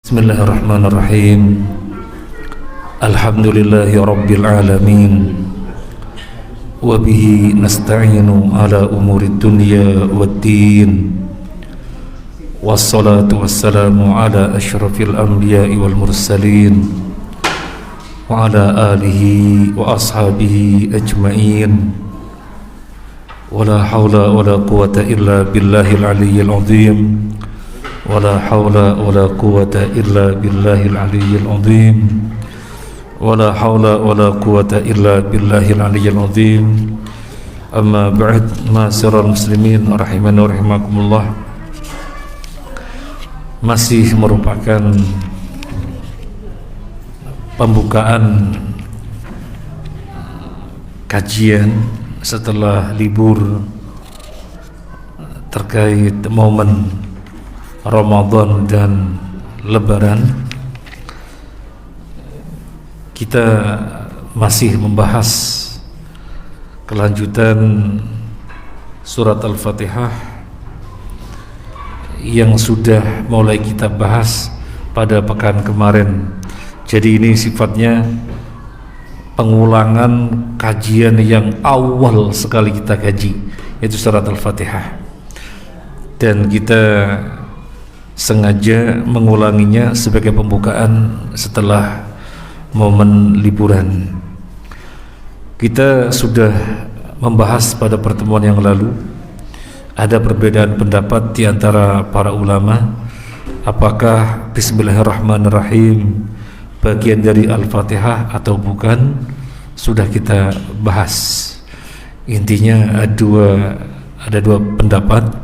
Bismillahirrahmanirrahim. Alhamdulillahi rabbil alamin. Wa bihi nasta'inu ala umuri dunya waddin. Wassalatu wassalamu ala asyrafil anbiya'i wal mursalin wa ala alihi wa ashabihi ajma'in. Wala hawla wala quwata illa billahil aliyyil azim. ولا حول ولا قوة إلا بالله العلي العظيم ولا حول ولا قوة إلا بالله العلي العظيم أما بعد معاشر المسلمين rahimani wa rahimakumullah. Masih merupakan pembukaan kajian setelah libur terkait momen Ramadan dan Lebaran. Kita masih membahas kelanjutan surat Al-Fatihah yang sudah mulai kita bahas pada pekan kemarin. Jadi ini sifatnya pengulangan kajian yang awal sekali kita kaji, yaitu surat Al-Fatihah. Dan kita sengaja mengulanginya sebagai pembukaan setelah momen liburan. Kita sudah membahas pada pertemuan yang lalu ada perbedaan pendapat di antara para ulama, apakah Bismillahirrahmanirrahim bagian dari Al-Fatihah atau bukan. Sudah kita bahas. Intinya ada dua pendapat.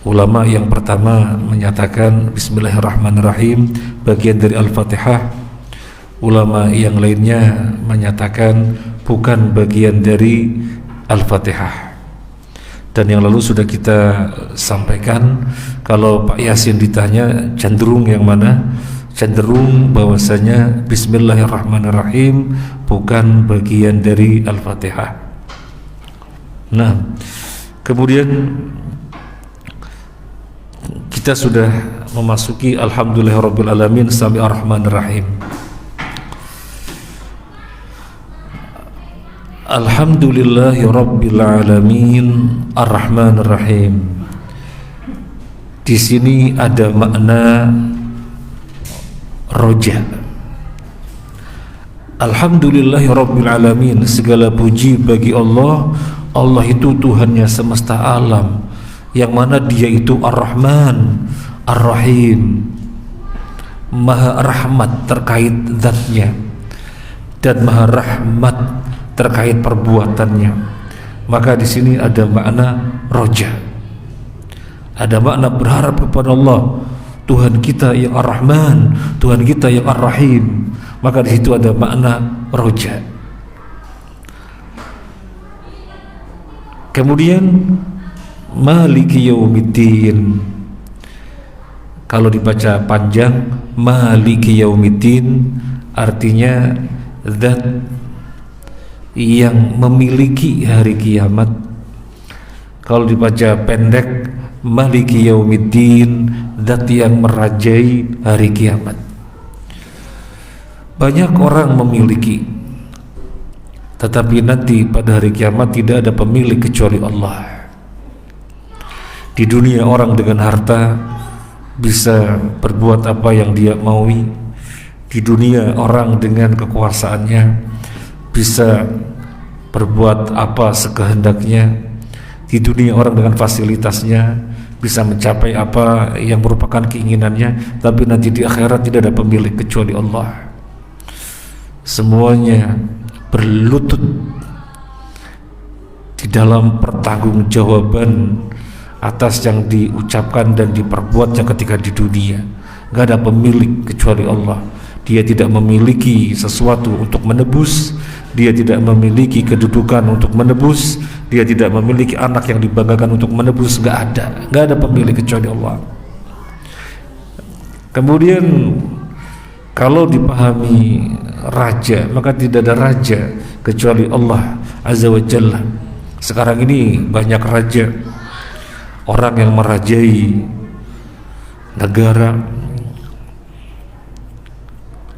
Ulama yang pertama menyatakan Bismillahirrahmanirrahim bagian dari Al-Fatihah. Ulama yang lainnya menyatakan bukan bagian dari Al-Fatihah. Dan yang lalu sudah kita sampaikan, kalau Pak Yasin ditanya cenderung yang mana, cenderung bahwasanya Bismillahirrahmanirrahim bukan bagian dari Al-Fatihah. Nah, kemudian kita sudah memasuki Alhamdulillahirabbil alamin sampai Ar-Rahmanir-Rahim. Alhamdulillahirabbil alamin Ar-Rahmanir-Rahim. Di sini ada makna roja. Alhamdulillahirabbil alamin, segala puji bagi Allah. Allah itu Tuhannya semesta alam, yang mana dia itu Ar-Rahman, Ar-Rahim, Maha Rahmat terkait zatnya dan Maha Rahmat terkait perbuatannya. Maka di sini ada makna roja, ada makna berharap kepada Allah, Tuhan kita yang Ar-Rahman, Tuhan kita yang Ar-Rahim. Maka di situ ada makna roja. Kemudian Maliki Yaumiddin, kalau dibaca panjang Maliki Yaumiddin artinya zat yang memiliki hari kiamat. Kalau dibaca pendek Maliki Yaumiddin, zat yang merajai hari kiamat. Banyak orang memiliki, tetapi nanti pada hari kiamat tidak ada pemilik kecuali Allah. Di dunia orang dengan harta bisa berbuat apa yang dia maui. Di dunia orang dengan kekuasaannya bisa berbuat apa sekehendaknya. Di dunia orang dengan fasilitasnya bisa mencapai apa yang merupakan keinginannya. Tapi nanti di akhirat tidak ada pemilik kecuali Allah. Semuanya berlutut di dalam pertanggungjawaban atas yang diucapkan dan diperbuatnya ketika di dunia. Gak ada pemilik kecuali Allah. Dia tidak memiliki sesuatu untuk menebus, dia tidak memiliki kedudukan untuk menebus, dia tidak memiliki anak yang dibanggakan untuk menebus. Gak ada pemilik kecuali Allah. Kemudian kalau dipahami raja, maka tidak ada raja kecuali Allah Azza wa Jalla. Sekarang ini banyak raja, orang yang merajai negara,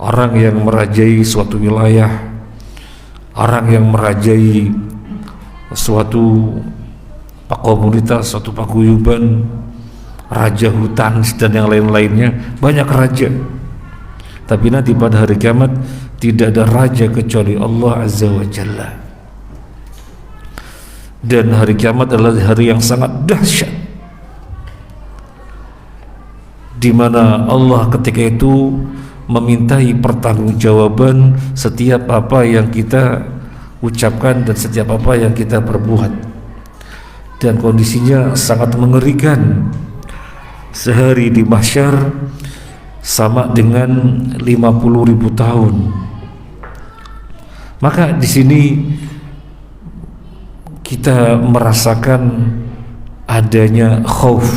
orang yang merajai suatu wilayah, orang yang merajai suatu komunitas, suatu paguyuban, raja hutan dan yang lain-lainnya, banyak raja. Tapi nanti pada hari kiamat tidak ada raja kecuali Allah Azza wa Jalla. Dan hari kiamat adalah hari yang sangat dahsyat, di mana Allah ketika itu memintai pertanggungjawaban setiap apa yang kita ucapkan dan setiap apa yang kita perbuat. Dan kondisinya sangat mengerikan. Sehari di mahsyar sama dengan 50.000 tahun. Maka di sini kita merasakan adanya khauf.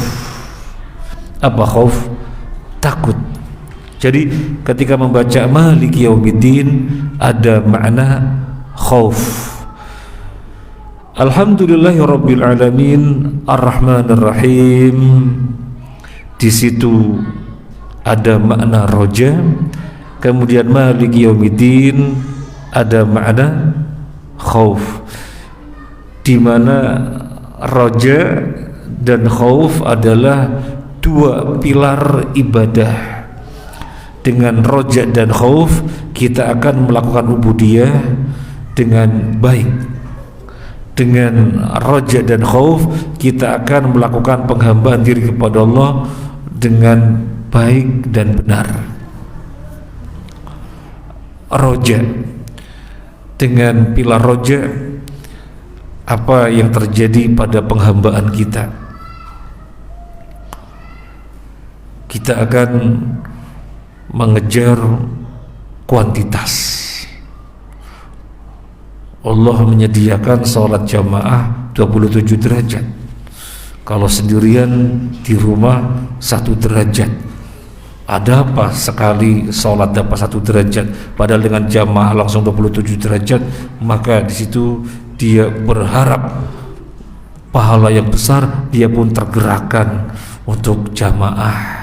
Apa khauf? Takut. Jadi ketika membaca Maliki Yaumiddin ada makna khauf. Alhamdulillahirabbil alamin arrahmanir rahim. Di situ ada makna roja. Kemudian Maliki Yaumiddin ada makna khauf, di mana roja dan khauf adalah dua pilar ibadah. Dengan roja dan khauf kita akan melakukan ubudiyah dengan baik. Dengan roja dan khauf kita akan melakukan penghambaan diri kepada Allah dengan baik dan benar. Roja, dengan pilar roja, apa yang terjadi pada penghambaan kita? Kita akan mengejar kuantitas. Allah menyediakan sholat jamaah 27 derajat. Kalau sendirian di rumah 1 derajat. Ada apa sekali sholat dapat 1 derajat, padahal dengan jamaah langsung 27 derajat? Maka di situ dia berharap pahala yang besar, dia pun tergerakkan untuk jamaah.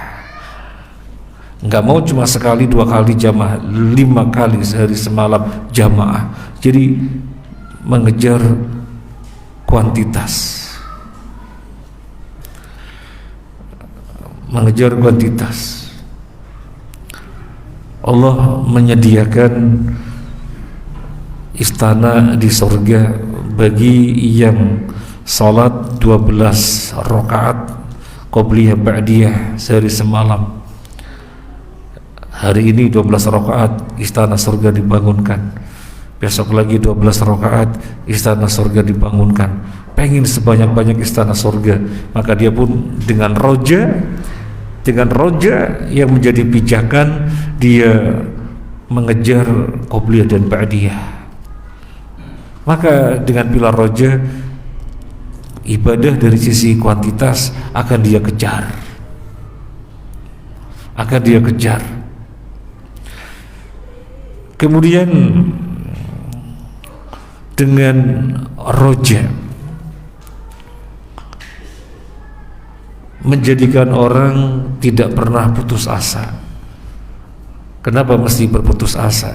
Enggak mau cuma sekali 2 kali jamaah, 5 kali sehari semalam jamaah. Jadi mengejar kuantitas, mengejar kuantitas. Allah menyediakan istana di surga bagi yang salat 12 rakaat qobliyah ba'diyah sehari semalam. Hari ini 12 rakaat istana surga dibangunkan. Besok lagi 12 rakaat istana surga dibangunkan. Pengen sebanyak-banyak istana surga, maka dia pun dengan roja yang menjadi pijakan, dia mengejar qobliyah dan ba'diyah. Maka dengan pilar roja, ibadah dari sisi kuantitas akan dia kejar, Kemudian dengan roja menjadikan orang tidak pernah putus asa. Kenapa mesti berputus asa?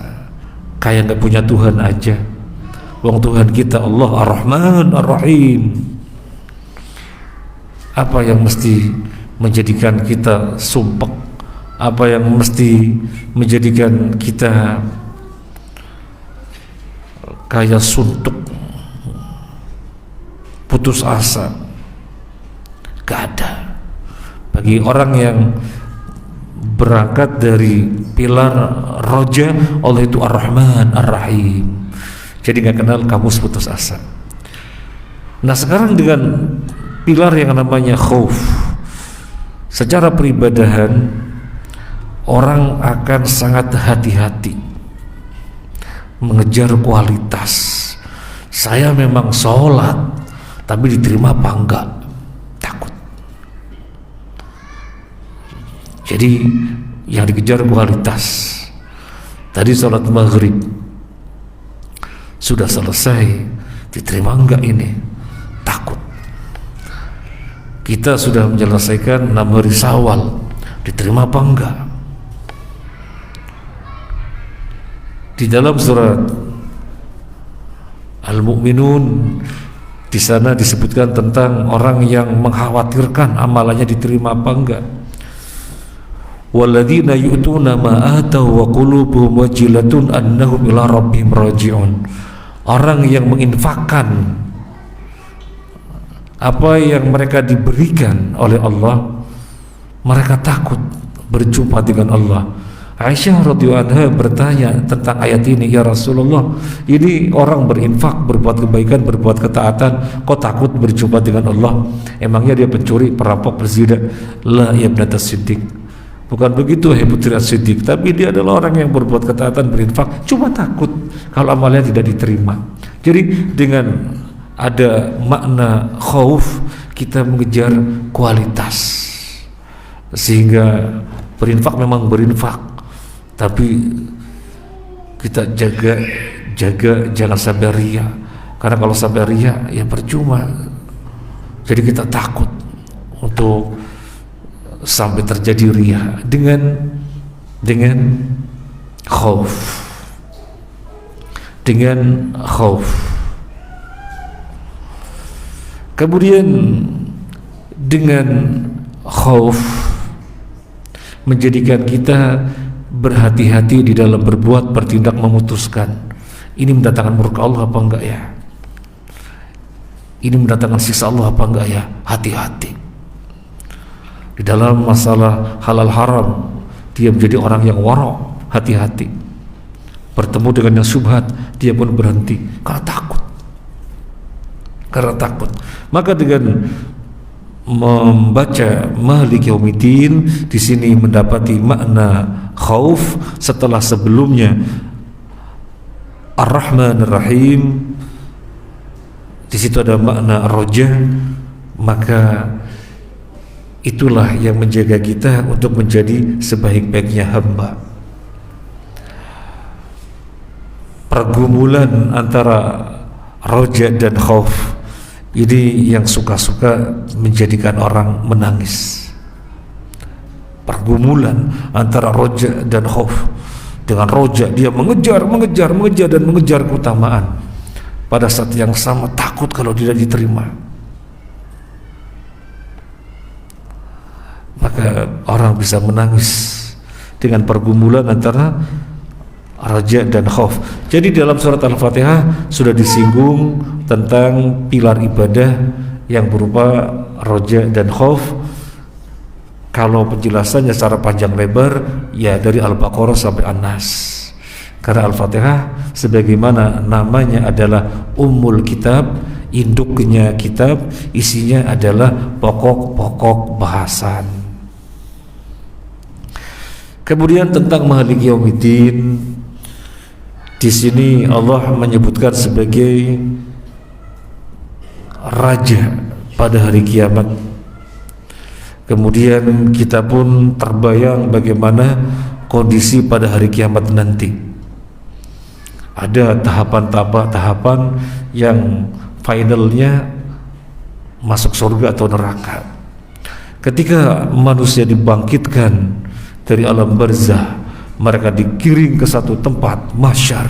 Kayak nggak punya Tuhan aja. Wong Tuhan kita Allah Ar-Rahman Ar-Rahim. Apa yang mesti menjadikan kita sumpek? Apa yang mesti menjadikan kita kayak suntuk, putus asa? Gak ada. Bagi orang yang berangkat dari pilar roja, Allah itu Ar-Rahman Ar-Rahim. Jadi gak kenal kamus putus asa. Nah sekarang dengan pilar yang namanya khauf, secara peribadahan orang akan sangat hati-hati mengejar kualitas. Saya memang sholat, tapi diterima apa enggak? Takut. Jadi yang dikejar kualitas. Tadi sholat maghrib sudah selesai, diterima enggak ini? Takut. Kita sudah menyelesaikan 6 hari Syawal, diterima apa enggak? Di dalam surat Al-Mu'minun, di sana disebutkan tentang orang yang mengkhawatirkan amalannya diterima apa enggak. Walladzina yu'tuna ma ataw wa qulubuhum wajilatun annahum ila rabbihim raji'un. Orang yang menginfakkan apa yang mereka diberikan oleh Allah, mereka takut berjumpa dengan Allah. Aisyah radhiyallahu anha bertanya tentang ayat ini, ya Rasulullah, ini orang berinfak, berbuat kebaikan, berbuat ketaatan, kok takut berjumpa dengan Allah? Emangnya dia pencuri, perampok, berzina? La ya ibnatas Siddiq, bukan begitu hai putri As-Siddiq, tapi dia adalah orang yang berbuat ketaatan, berinfak, cuma takut kalau amalnya tidak diterima. Jadi dengan ada makna khauf, kita mengejar kualitas, sehingga berinfak memang berinfak, tapi kita jaga jangan sampai ria, karena kalau sampai ria ya percuma. Jadi kita takut untuk sampai terjadi ria dengan khauf, kemudian dengan khauf menjadikan kita berhati-hati di dalam berbuat, bertindak, memutuskan. Ini mendatangkan murka Allah apa enggak ya? Ini mendatangkan siksa Allah apa enggak ya? Hati-hati. Di dalam masalah halal haram, dia menjadi orang yang warok, hati-hati. Bertemu dengan yang syubhat, dia pun berhenti karena takut. Maka dengan membaca Maliki Yaumiddin, di sini mendapati makna khauf setelah sebelumnya Ar-Rahman Ar-Rahim. Di situ ada makna roja, maka itulah yang menjaga kita untuk menjadi sebaik-baiknya hamba. Pergumulan antara roja dan khauf ini yang suka-suka menjadikan orang menangis. Pergumulan antara roja dan khauf. Dengan roja dia mengejar dan mengejar keutamaan, pada saat yang sama takut kalau tidak diterima. Maka orang bisa menangis dengan pergumulan antara raja dan khauf. Jadi dalam surat Al-Fatihah sudah disinggung tentang pilar ibadah yang berupa raja dan khauf. Kalau penjelasannya secara panjang lebar ya dari Al-Baqarah sampai An-Nas. Karena Al-Fatihah sebagaimana namanya adalah Ummul Kitab, induknya kitab, isinya adalah pokok-pokok bahasan. Kemudian tentang Maliki Yaumiddin, di sini Allah menyebutkan sebagai raja pada hari kiamat. Kemudian kita pun terbayang bagaimana kondisi pada hari kiamat nanti. Ada tahapan-tahapan yang finalnya masuk surga atau neraka. Ketika manusia dibangkitkan dari alam barzah, mereka digiring ke satu tempat mahsyar.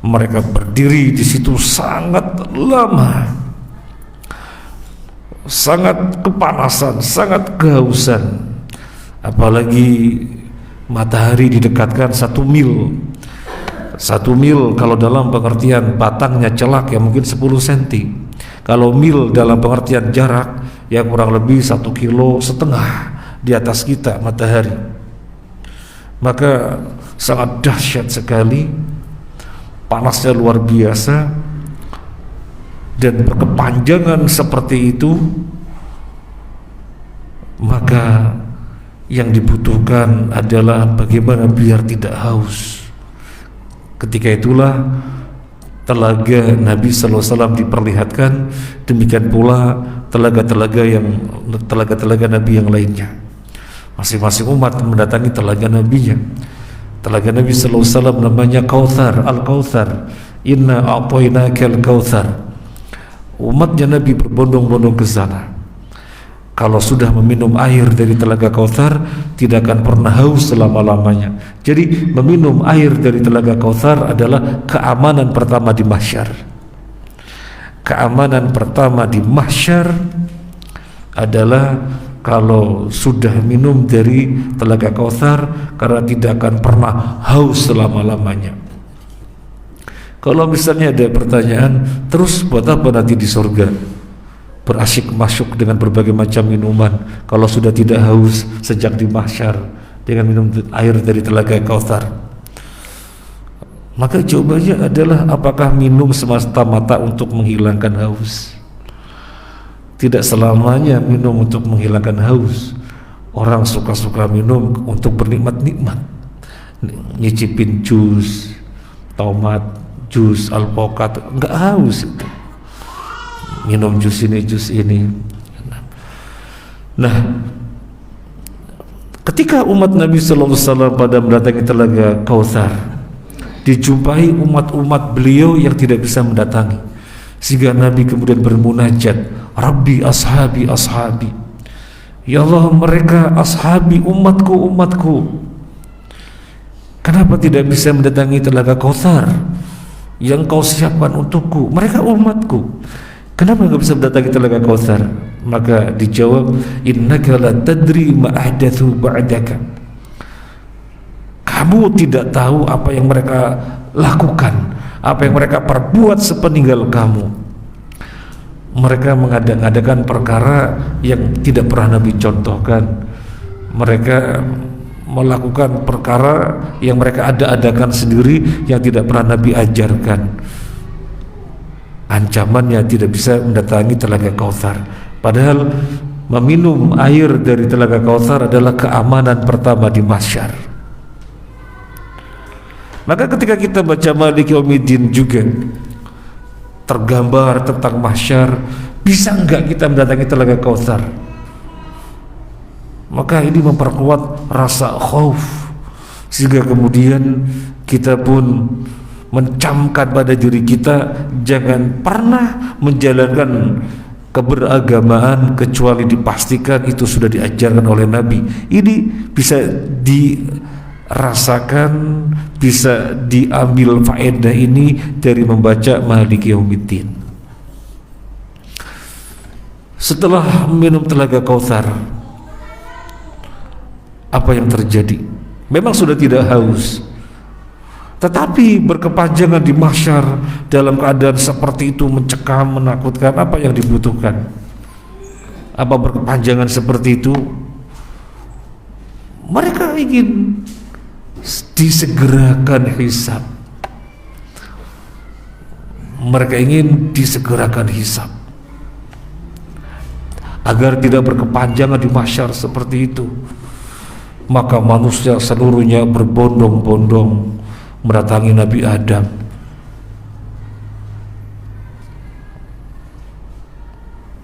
Mereka berdiri di situ sangat lama, sangat kepanasan, sangat kehausan. Apalagi matahari didekatkan 1 mil. 1 mil kalau dalam pengertian batangnya celak ya mungkin 10 cm. Kalau mil dalam pengertian jarak ya kurang lebih 1,5 kilo di atas kita matahari. Maka sangat dahsyat sekali, panasnya luar biasa, dan berkepanjangan seperti itu. Maka yang dibutuhkan adalah bagaimana biar tidak haus. Ketika itulah telaga Nabi SAW diperlihatkan, demikian pula telaga-telaga Nabi yang lainnya. Masing-masing umat mendatangi telaga nabinya. Telaga Nabi SAW namanya Kautsar, Al-Kautsar. Inna a'tainakal kautsar. Umatnya Nabi berbondong-bondong ke sana. kalau sudah meminum air dari Telaga Kautsar tidak akan pernah haus selama-lamanya. Jadi meminum air dari Telaga Kautsar adalah keamanan pertama di mahsyar. Keamanan pertama di mahsyar adalah kalau sudah minum dari Telaga Kautsar, karena tidak akan pernah haus selama-lamanya. Kalau misalnya ada pertanyaan, terus buat apa nanti di surga berasyik masuk dengan berbagai macam minuman kalau sudah tidak haus sejak di mahsyar dengan minum air dari Telaga Kautsar? Maka jawabannya adalah, apakah minum semata-mata untuk menghilangkan haus? Tidak selamanya minum untuk menghilangkan haus. Orang suka-suka minum untuk bernikmat-nikmat, nyicipin jus tomat, jus alpukat, enggak haus itu. Minum jus ini. Nah, ketika umat Nabi sallallahu alaihi wasallam pada mendatangi Telaga Kautsar, dijumpai umat-umat beliau yang tidak bisa mendatangi, sehingga Nabi kemudian bermunajat, Rabbi ashabi ashabi, ya Allah, mereka ashabi, umatku. Kenapa tidak bisa mendatangi Telaga Kautsar yang kau siapkan untukku? Mereka umatku, kenapa nggak bisa mendatangi Telaga Kautsar? Maka dijawab, innaka la tadri ma ahdatsu ba'daka. Kamu tidak tahu apa yang mereka lakukan, apa yang mereka perbuat sepeninggal kamu. Mereka mengadakan perkara yang tidak pernah Nabi contohkan. Mereka melakukan perkara yang mereka ada-adakan sendiri, yang tidak pernah Nabi ajarkan. Ancamannya tidak bisa mendatangi Telaga Kautsar. Padahal meminum air dari Telaga Kautsar adalah keamanan pertama di mahsyar. Maka ketika kita baca Maliki Yaumiddin juga tergambar tentang mahsyar, bisa enggak kita mendatangi Telaga Kautsar? Maka ini memperkuat rasa khauf, sehingga kemudian kita pun mencamkan pada diri kita, jangan pernah menjalankan keberagamaan kecuali dipastikan itu sudah diajarkan oleh Nabi. Ini bisa dirasakan, bisa diambil faedah ini dari membaca Maliki Yaumiddin. Setelah minum Telaga Kautsar, apa yang terjadi? Memang sudah tidak haus, tetapi berkepanjangan di mahsyar dalam keadaan seperti itu, mencekam, menakutkan. Apa yang dibutuhkan? Apa berkepanjangan seperti itu? Mereka ingin disegerakan hisab. Mereka ingin disegerakan hisab agar tidak berkepanjangan di mahsyar seperti itu. Maka manusia seluruhnya berbondong-bondong mendatangi Nabi Adam.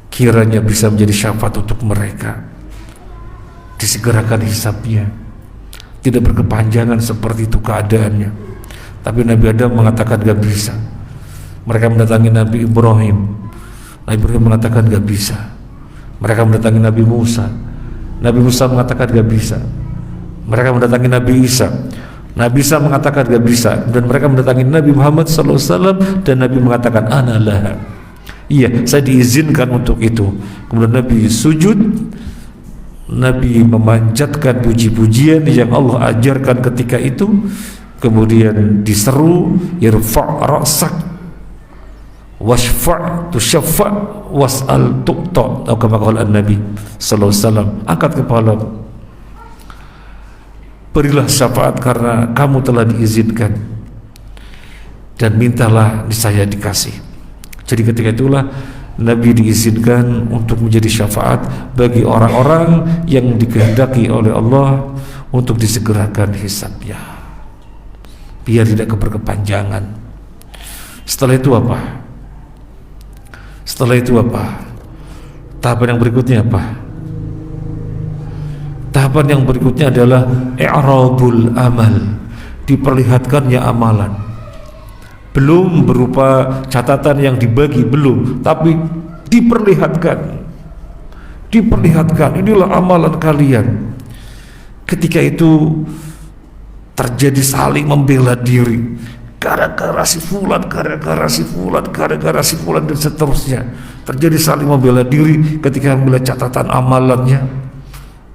Kiranya bisa menjadi syafaat untuk mereka, disegerakan hisabnya, tidak berkepanjangan seperti itu keadaannya. Tapi Nabi Adam mengatakan gak bisa. Mereka mendatangi Nabi Ibrahim, Nabi Ibrahim mengatakan gak bisa. Mereka mendatangi Nabi Musa, Nabi Musa mengatakan gak bisa. Mereka mendatangi Nabi Isa, Nabi Isa mengatakan gak bisa. Dan mereka mendatangi Nabi Muhammad SAW, dan Nabi mengatakan ana laha, iya, saya diizinkan untuk itu. Kemudian Nabi sujud, Nabi memanjatkan puji-pujian yang Allah ajarkan ketika itu. Kemudian diseru, irfa' ra'sak washfa' tushaffa' was'al tuqta, atau kama qala Nabi sallallahu alaihi wasallam, angkat kepala, berilah syafaat karena kamu telah diizinkan, dan mintalah saya dikasih. Jadi ketika itulah Nabi diizinkan untuk menjadi syafaat bagi orang-orang yang dikehendaki oleh Allah untuk disegerakan hisabnya, biar tidak berkepanjangan. Setelah itu apa? Tahapan yang berikutnya apa? Tahapan yang berikutnya adalah i'radul amal, diperlihatkannya amalan. Belum berupa catatan yang dibagi, belum, tapi diperlihatkan. diperlihatkan, inilah amalan kalian. Ketika itu terjadi saling membela diri, gara-gara si fulan, gara-gara si fulan, gara-gara si fulan, dan seterusnya. Terjadi saling membela diri ketika melihat catatan amalannya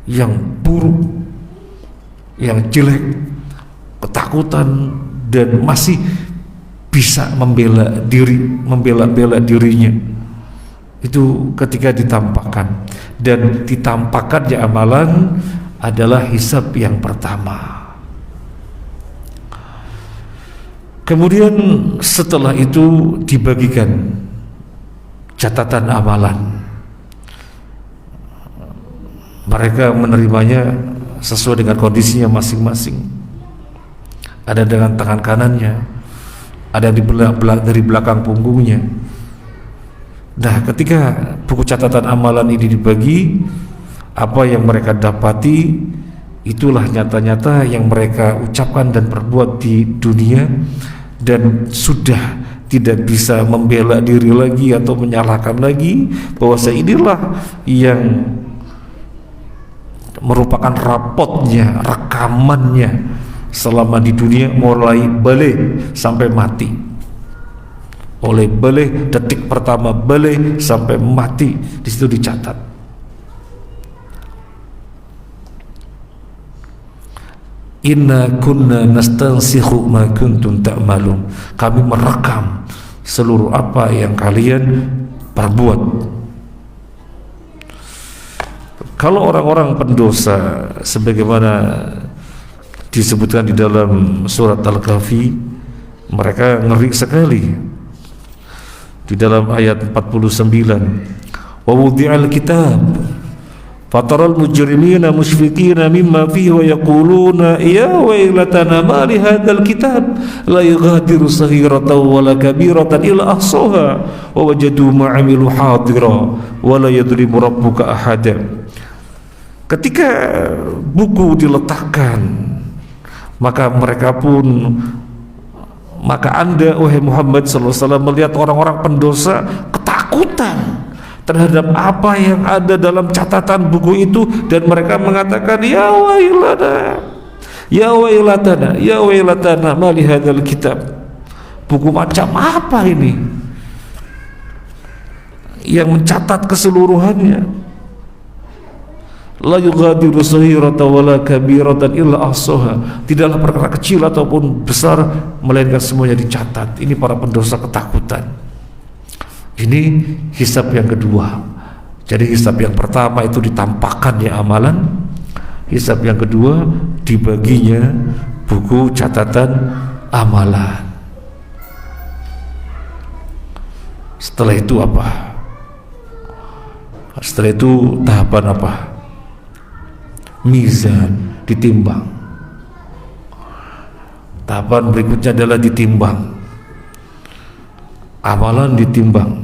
yang buruk, yang jelek, ketakutan, dan masih bisa membela diri, membela dirinya. Itu ketika ditampakkan, dan ditampakkannya amalan adalah hisab yang pertama. Kemudian setelah itu dibagikan catatan amalan. Mereka menerimanya sesuai dengan kondisinya masing-masing. Ada dengan tangan kanannya, ada dari belakang punggungnya. Nah, ketika buku catatan amalan ini dibagi, apa yang mereka dapati itulah nyata-nyata yang mereka ucapkan dan perbuat di dunia, dan sudah tidak bisa membela diri lagi atau menyalahkan lagi bahwa inilah yang merupakan rapotnya, rekamannya selama di dunia, mulai balik sampai mati. Oleh balik, detik pertama balik sampai mati, di situ dicatat. Inna kunna nastansikhu ma kuntum ta'malun. Kami merekam seluruh apa yang kalian perbuat. Kalau orang-orang pendosa sebagaimana disebutkan di dalam surat Al-Kahfi, mereka ngeri sekali. Di dalam ayat 49, wa wudi'al kitab fataral mujrimina musyfiqina mimma fihi wa yaquluna ya wailatana ma li hadzal kitab la yughadiru saghiratan wala kabiratan illa ahsaha wa wajadu ma 'amilu hadira wa la yadhlimu rabbuka ahada. Ketika buku diletakkan, maka Anda wahai Muhammad sallallahu alaihi wasallam melihat orang-orang pendosa ketakutan terhadap apa yang ada dalam catatan buku itu, dan mereka mengatakan ya wailana, ya wailatana, ya wailatana ma li hadzal kitab. Buku macam apa ini yang mencatat keseluruhannya? La yughadiru saghiratan wala kabiratan illa ahsaha. Tidaklah perkara kecil ataupun besar melainkan semuanya dicatat. Ini para pendosa ketakutan. Ini hisab yang kedua. Jadi hisab yang pertama itu ditampakkannya amalan, hisab yang kedua dibaginya buku catatan amalan. Setelah itu apa? Setelah itu tahapan apa? Mizan, ditimbang. Tahapan berikutnya adalah ditimbang. Amalan ditimbang.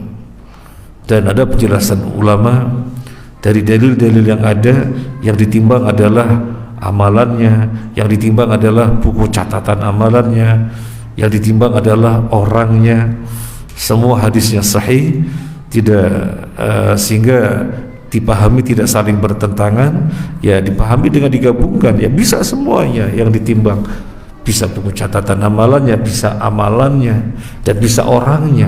Dan ada penjelasan ulama dari dalil-dalil yang ada, yang ditimbang adalah amalannya, yang ditimbang adalah buku catatan amalannya, yang ditimbang adalah orangnya. Semua hadisnya sahih, tidak sehingga dipahami tidak saling bertentangan, ya dipahami dengan digabungkan, ya bisa semuanya yang ditimbang, bisa buku catatan amalannya, bisa amalannya, dan bisa orangnya.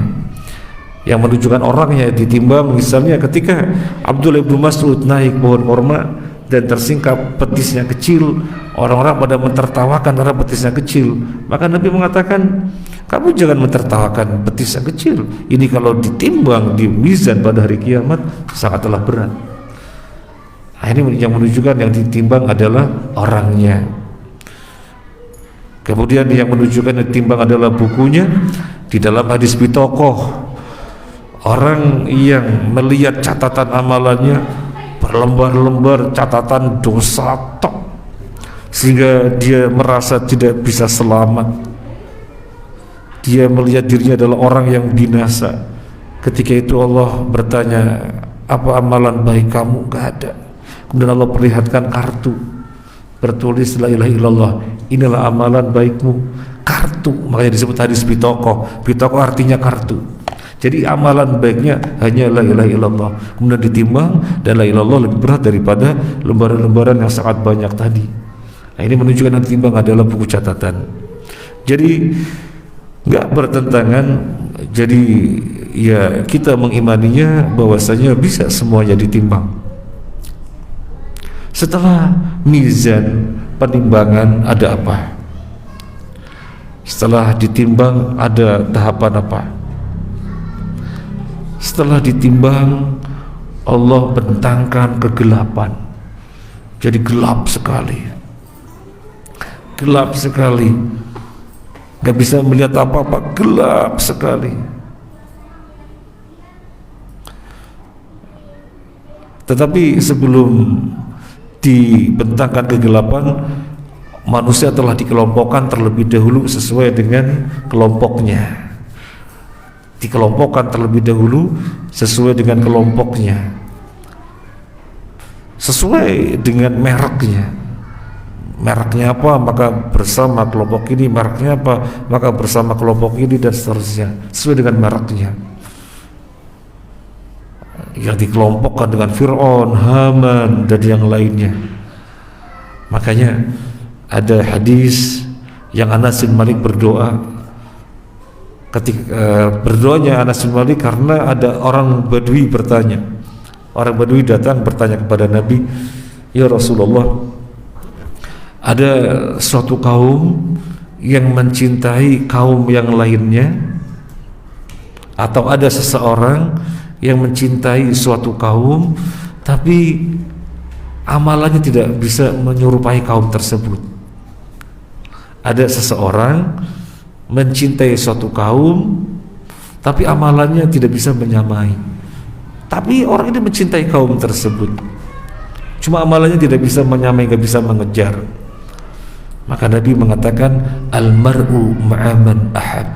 Yang menunjukkan orangnya ditimbang, misalnya ketika Abdullah bin Mas'ud naik pohon korma dan tersingkap petisnya kecil, orang-orang pada mentertawakan karena petisnya kecil, maka Nabi mengatakan, kamu jangan mentertawakan petis yang kecil, ini kalau ditimbang di mizan pada hari kiamat sangatlah berat. Nah, ini yang menunjukkan yang ditimbang adalah orangnya. Kemudian yang menunjukkan yang ditimbang adalah bukunya. Di dalam hadis bitokoh, orang yang melihat catatan amalannya berlembar-lembar catatan dosa tok, sehingga dia merasa tidak bisa selamat. Dia melihat dirinya adalah orang yang binasa. Ketika itu Allah bertanya, apa amalan baik kamu? Gak ada. Kemudian Allah perlihatkan kartu bertulis la ilaha illallah, inilah amalan baikmu. Kartu, makanya disebut hadis bitokoh. Bitokoh artinya kartu. Jadi amalan baiknya hanya la ilaha illallah, kemudian ditimbang, dan la ilaha illallah lebih berat daripada lembaran-lembaran yang sangat banyak tadi. Nah, ini menunjukkan yang ditimbang adalah buku catatan. Jadi nggak bertentangan. Jadi ya kita mengimaninya bahwasanya bisa semuanya ditimbang. Setelah mizan penimbangan ada apa? Setelah ditimbang ada tahapan apa? Setelah ditimbang, Allah bentangkan kegelapan. Jadi gelap sekali. Gelap sekali. Gak bisa melihat apa-apa, gelap sekali. Tetapi sebelum dibentangkan kegelapan, manusia telah dikelompokkan terlebih dahulu sesuai dengan kelompoknya. Dikelompokkan terlebih dahulu sesuai dengan kelompoknya, sesuai dengan mereknya. Mereknya apa, maka bersama kelompok ini. Mereknya apa, maka bersama kelompok ini, dan seterusnya, sesuai dengan mereknya. Yang dikelompokkan dengan Fir'aun, Haman, dan yang lainnya. Makanya ada hadis yang Anas bin Malik berdoa. Ketika berdoanya Anas bin Malik karena ada orang Badui bertanya. Orang Badui datang bertanya kepada Nabi, "Ya Rasulullah, ada suatu kaum yang mencintai kaum yang lainnya, atau ada seseorang yang mencintai suatu kaum tapi amalannya tidak bisa menyerupai kaum tersebut." Ada seseorang mencintai suatu kaum tapi amalannya tidak bisa menyamai, tapi orang ini mencintai kaum tersebut, cuma amalannya tidak bisa menyamai, tidak bisa mengejar. Maka Nabi mengatakan, al-mar'u ma'aman ahad.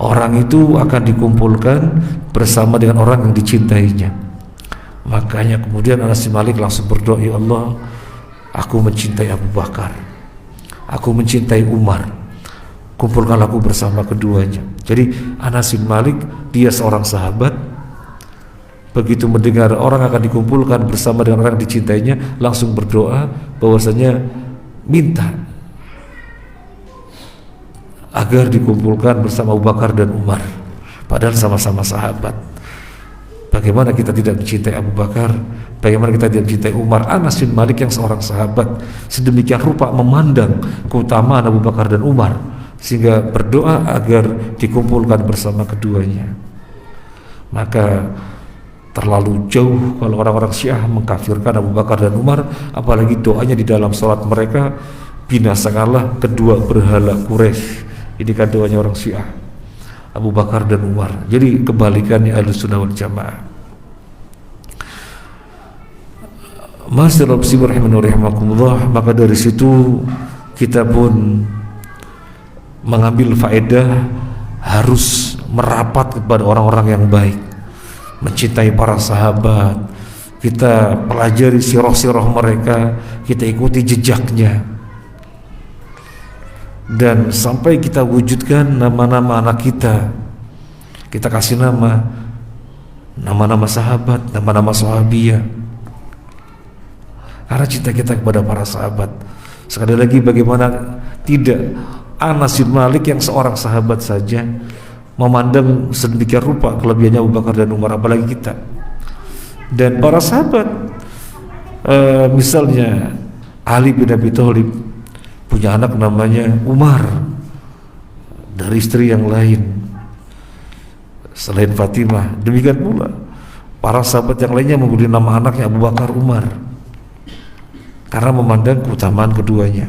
Orang itu akan dikumpulkan bersama dengan orang yang dicintainya. Makanya kemudian Anas bin Malik langsung berdoa, "Ya Allah, aku mencintai Abu Bakar, aku mencintai Umar, kumpulkan aku bersama keduanya." Jadi Anas bin Malik, dia seorang sahabat, begitu mendengar orang akan dikumpulkan bersama dengan orang yang dicintainya, langsung berdoa bahwasanya minta agar dikumpulkan bersama Abu Bakar dan Umar, padahal sama-sama sahabat. Bagaimana kita tidak mencintai Abu Bakar? Bagaimana kita tidak mencintai Umar? Anas bin Malik yang seorang sahabat sedemikian rupa memandang keutamaan Abu Bakar dan Umar, sehingga berdoa agar dikumpulkan bersama keduanya. Maka terlalu jauh kalau orang-orang Syiah mengkafirkan Abu Bakar dan Umar, apalagi doanya di dalam salat mereka, binasakanlah kedua berhala Quraisy. Ini kan doanya orang Syiah, Abu Bakar dan Umar. Jadi kebalikannya Ahlussunnah wal Jamaah. Masyaallah rahimakumullah. Maka dari situ kita pun mengambil faedah, harus merapat kepada orang-orang yang baik, mencintai para sahabat, kita pelajari sirah-sirah mereka, kita ikuti jejaknya, dan sampai kita wujudkan nama-nama anak kita. Kita kasih nama-nama sahabat, nama-nama sahabiyah, karena cinta kita kepada para sahabat. Sekali lagi, bagaimana tidak Anas bin Malik yang seorang sahabat saja memandang sedemikian rupa kelebihannya Abu Bakar dan Umar, apalagi kita. Dan para sahabat, misalnya Ali bin Abi Thalib punya anak namanya Umar dari istri yang lain selain Fatimah. Demikian pula para sahabat yang lainnya memberi nama anaknya Abu Bakar, Umar, karena memandang keutamaan keduanya.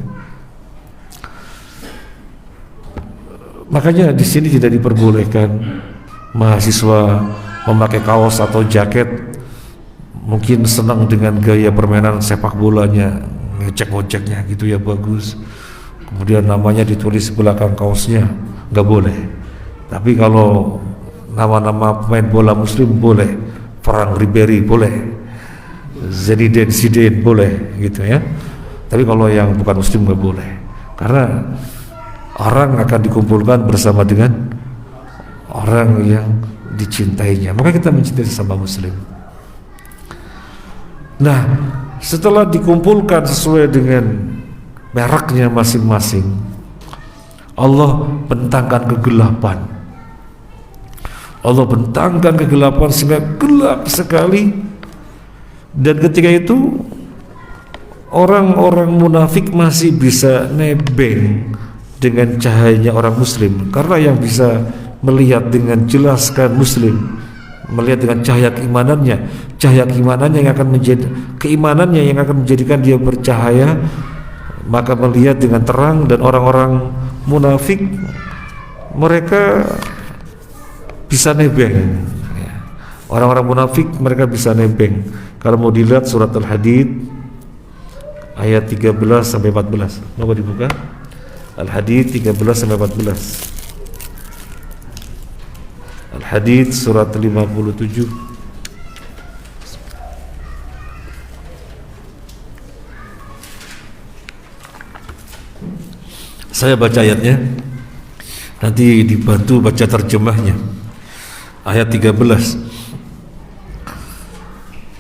Makanya di sini tidak diperbolehkan mahasiswa memakai kaos atau jaket. Mungkin senang dengan gaya permainan sepak bolanya, ngecek-ngeceknya gitu ya, bagus. Kemudian namanya ditulis di belakang kaosnya, nggak boleh. Tapi kalau nama-nama pemain bola muslim boleh, Frank Ribery boleh, Zinedine Zidane boleh gitu ya. Tapi kalau yang bukan muslim nggak boleh, karena orang akan dikumpulkan bersama dengan orang orang yang dicintainya, maka kita mencintai sesama muslim. Nah, setelah dikumpulkan sesuai dengan mereknya masing-masing, Allah bentangkan kegelapan. Allah bentangkan kegelapan sehingga gelap sekali. Dan ketika itu orang-orang munafik masih bisa nebeng dengan cahayanya orang muslim, karena yang bisa melihat dengan jelas kan muslim, melihat dengan cahaya keimanannya yang akan menjadi keimanannya yang akan menjadikan dia bercahaya, maka melihat dengan terang. Dan orang-orang munafik mereka bisa nebeng. Orang-orang munafik mereka bisa nebeng. Kalau mau dilihat surat Al-Hadid ayat 13 sampai 14. Mau dibuka? Al-Hadid 13 sampai 14. Al-Hadid surat 57. Saya baca ayatnya, nanti dibantu baca terjemahnya. Ayat 13.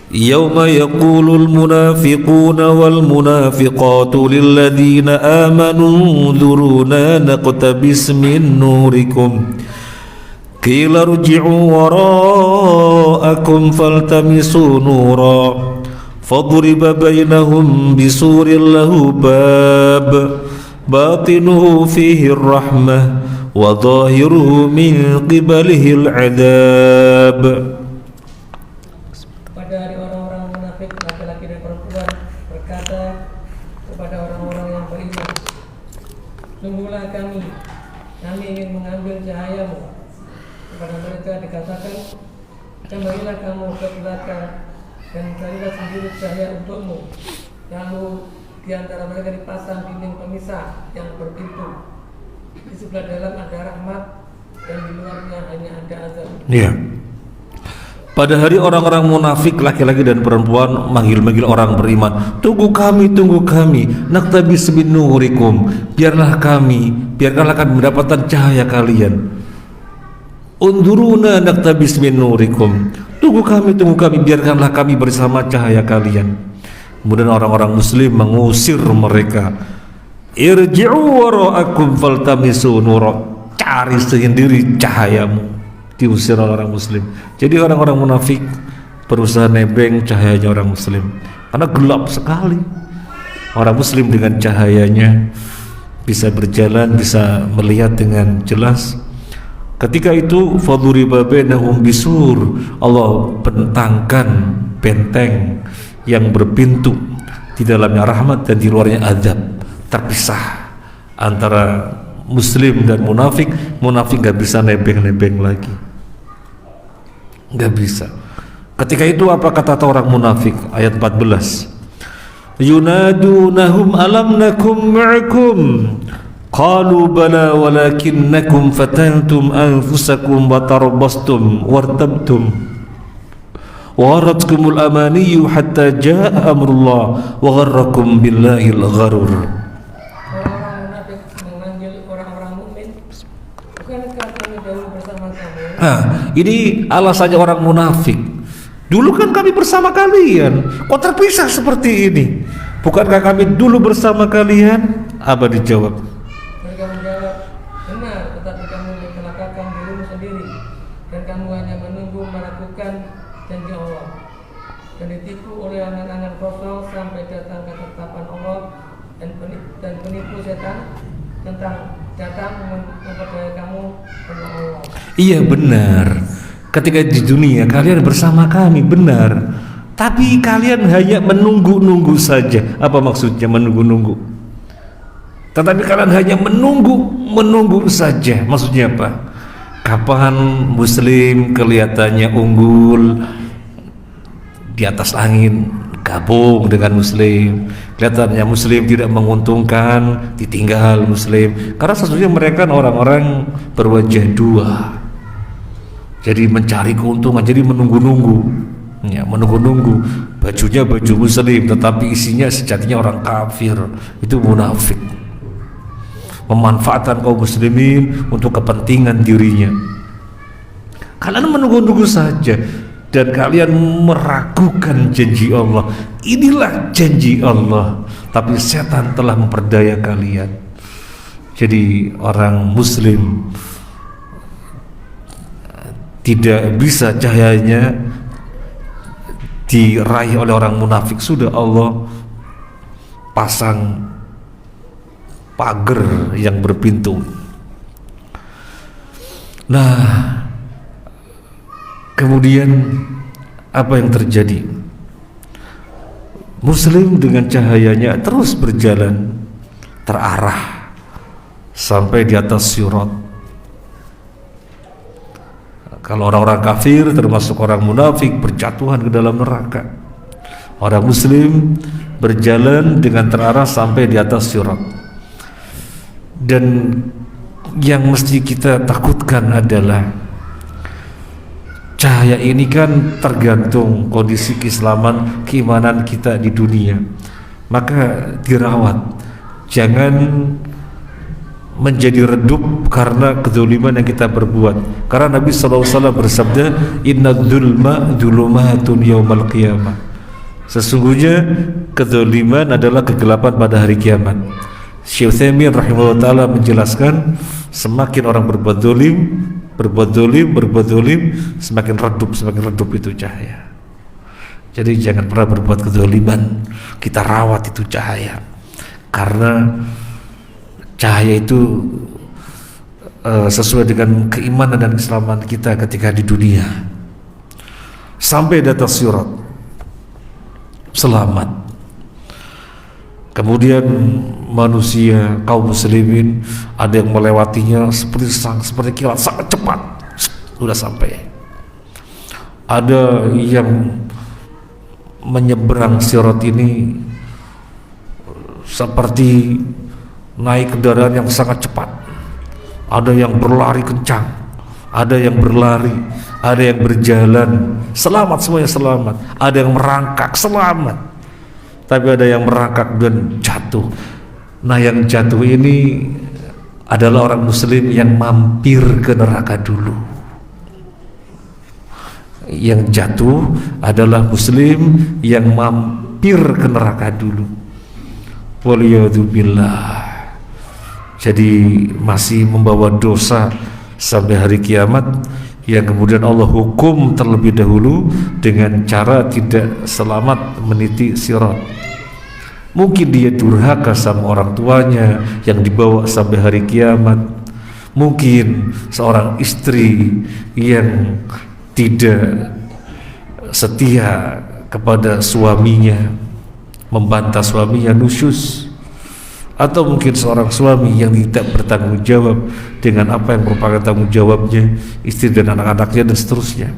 Yauma yaqulul munafiquna wal munafiqatu lilladzina amanu dzuruna naqtabis min nurikum qila irji'u wara'akum faltamisu nura fadriba bainahum bisurin lahu bab batinuhu fihi ar-rahmah wa dhahiruhu min qibalihi al-'adab. Pada hari orang-orang munafik, laki-laki dan perempuan berkata kepada orang-orang yang beriman, sungguhlah kami ingin mengambil cahayamu. Kepada mereka dikatakan, kembalilah kamu ke belakang dan carilah sendiri cahaya untukmu. Lalu di antara mereka dipasang dinding pemisah yang berpintu. Di sebelah dalam ada rahmat dan di luarnya hanya ada azab. Iya. Pada hari orang-orang munafik laki-laki dan perempuan manggil-manggil orang beriman, tunggu kami, naktabis min nurikum, biarkanlah kami mendapatkan cahaya kalian. Unduruna naktabis min nurikum, tunggu kami, biarkanlah kami bersama cahaya kalian. Kemudian orang-orang muslim mengusir mereka, irji'u wara'akum faltamisu nura, cari sendiri cahayamu. Diusir oleh orang muslim. Jadi orang-orang munafik berusaha nebeng cahayanya orang muslim, karena gelap sekali. Orang muslim dengan cahayanya bisa berjalan, bisa melihat dengan jelas. Ketika itu faduriba bainahum bisur, Allah bentangkan benteng yang berpintu, di dalamnya rahmat dan di luarnya azab, terpisah antara muslim dan munafik. Munafik gak bisa nebeng-nebeng lagi, gak bisa. Ketika itu apa kata orang munafik? Ayat 14. Yunadunahum alam nakum ma'akum qalu bala walakinnakum fatantum anfusakum wa tarabbastum wartabtum waratkumul amaniyu hatta jaa amrullah wa gharrakum billahil gharur. Nah, ini alasannya orang munafik. Dulu kan kami bersama kalian, kok terpisah seperti ini? Bukankah kami dulu bersama kalian? Apa dijawab? Mereka menjawab, benar, tetapi kamu mencelakakan dirimu sendiri, dan kamu hanya menunggu melakukan janji Allah, dan ditipu oleh angan-angan kosong sampai datang ketetapan Allah, dan penipu setan datang memperdaya kamu tentang Allah. Iya benar. Ketika di dunia kalian bersama kami, benar. Tapi kalian hanya menunggu-nunggu saja. Apa maksudnya menunggu-nunggu? Tetapi kalian hanya menunggu saja. Maksudnya apa? Kapan muslim kelihatannya unggul di atas angin, gabung dengan muslim. Kelihatannya muslim tidak menguntungkan, ditinggal muslim. Karena sesungguhnya mereka orang-orang berwajah dua. Jadi mencari keuntungan, jadi menunggu-nunggu, ya, menunggu-nunggu. Bajunya baju muslim, tetapi isinya sejatinya orang kafir. Itu munafik, memanfaatkan kaum muslimin untuk kepentingan dirinya. Kalian menunggu-nunggu saja dan kalian meragukan janji Allah. Inilah janji Allah, tapi setan telah memperdaya kalian. Jadi orang muslim tidak bisa cahayanya diraih oleh orang munafik. Sudah Allah pasang pagar yang berpintu. Nah, kemudian apa yang terjadi? Muslim dengan cahayanya terus berjalan terarah sampai di atas sirat. Kalau orang-orang kafir termasuk orang munafik berjatuhan ke dalam neraka. Orang muslim berjalan dengan terarah sampai di atas sirat. Dan yang mesti kita takutkan adalah cahaya ini kan tergantung kondisi keislaman, keimanan kita di dunia. Maka dirawat, jangan menjadi redup karena kezaliman yang kita perbuat. Karena Nabi SAW bersabda, inna dzulma dzulumatun yaumal qiyamah. Sesungguhnya kezaliman adalah kegelapan pada hari kiamat. Syekh Utsaimin rahimahullah taala menjelaskan, semakin orang berbuat zalim, semakin redup itu cahaya. Jadi jangan pernah berbuat kezaliman, kita rawat itu cahaya. Karena cahaya itu sesuai dengan keimanan dan keislaman kita ketika di dunia. Sampai di atas sirat, selamat. Kemudian manusia, kaum muslimin, ada yang melewatinya seperti kilat, sangat cepat, sudah sampai. Ada yang menyeberang sirat ini seperti naik kendaraan yang sangat cepat. Ada yang berlari kencang, ada yang berlari, ada yang berjalan, selamat, semuanya selamat. Ada yang merangkak, selamat. Tapi ada yang merangkak dan jatuh. Nah, yang jatuh ini adalah orang muslim yang mampir ke neraka dulu. Yang jatuh adalah muslim yang mampir ke neraka dulu. Waliyadzubillah. Jadi masih membawa dosa sampai hari kiamat, yang kemudian Allah hukum terlebih dahulu dengan cara tidak selamat meniti sirat. Mungkin dia durhaka sama orang tuanya yang dibawa sampai hari kiamat. Mungkin seorang istri yang tidak setia kepada suaminya, membantah suaminya, nusyus. Atau mungkin seorang suami yang tidak bertanggung jawab dengan apa yang merupakan tanggung jawabnya, istri dan anak-anaknya dan seterusnya.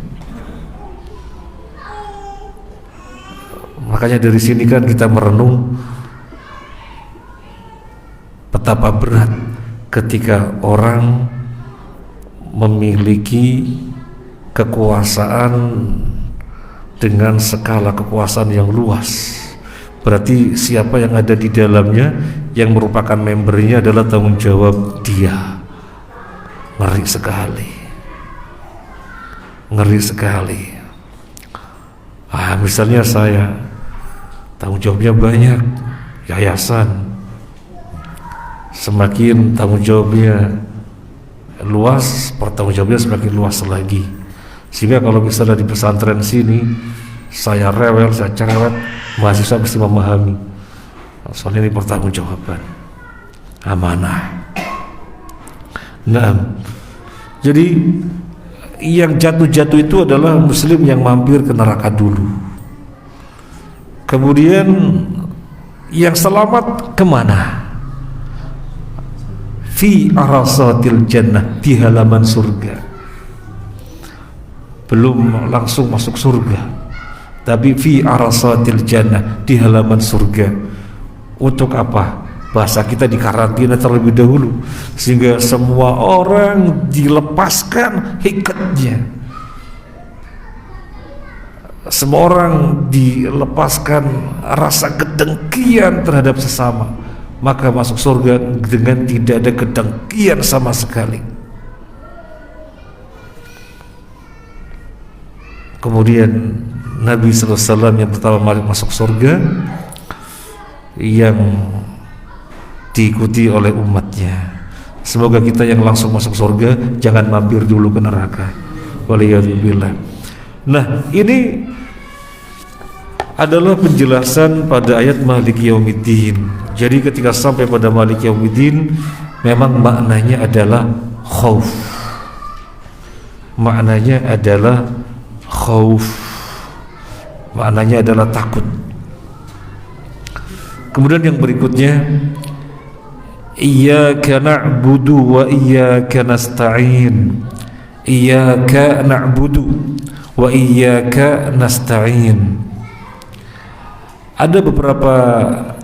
Makanya dari sini kan kita merenung betapa berat ketika orang memiliki kekuasaan dengan skala kekuasaan yang luas. Berarti siapa yang ada di dalamnya, yang merupakan membernya adalah tanggung jawab dia. Ngeri sekali, ngeri sekali. Misalnya saya tanggung jawabnya banyak, yayasan, semakin tanggung jawabnya luas, pertanggung jawabnya semakin luas lagi. Sehingga kalau misalnya di pesantren sini saya rewel, saya cerewet, mahasiswa mesti memahami, soalnya ini pertanggungjawaban, amanah. Nah, jadi yang jatuh-jatuh itu adalah muslim yang mampir ke neraka dulu. Kemudian yang selamat kemana? Fi arasatil jannah, di halaman surga. Belum langsung masuk surga, tapi fi arasatil jannah, di halaman surga. Untuk apa? Bahasa kita dikarantina terlebih dahulu, sehingga semua orang dilepaskan hikatnya. Semua orang dilepaskan rasa kedengkian terhadap sesama, maka masuk surga dengan tidak ada kedengkian sama sekali. Kemudian Nabi SAW yang pertama masuk surga, yang diikuti oleh umatnya. Semoga kita yang langsung masuk surga jangan mampir dulu ke neraka. Waliyadzubillah. Nah, ini adalah penjelasan pada ayat Maliki Yaumiddin. Jadi ketika sampai pada Maliki Yaumiddin, memang maknanya adalah khauf. Maknanya adalah khauf. Maknanya adalah takut. Kemudian yang berikutnya, iyyaka na'budu wa iyyaka nasta'in. Iyyaka na'budu wa iyyaka nasta'in. Ada beberapa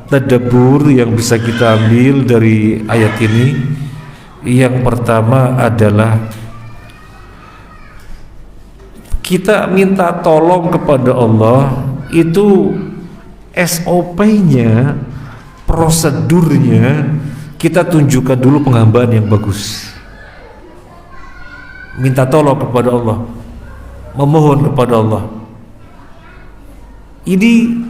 tadabbur yang bisa kita ambil dari ayat ini. Yang pertama adalah kita minta tolong kepada Allah itu SOP-nya, prosedurnya kita tunjukkan dulu penghambaan yang bagus. Minta tolong kepada Allah, memohon kepada Allah. Ini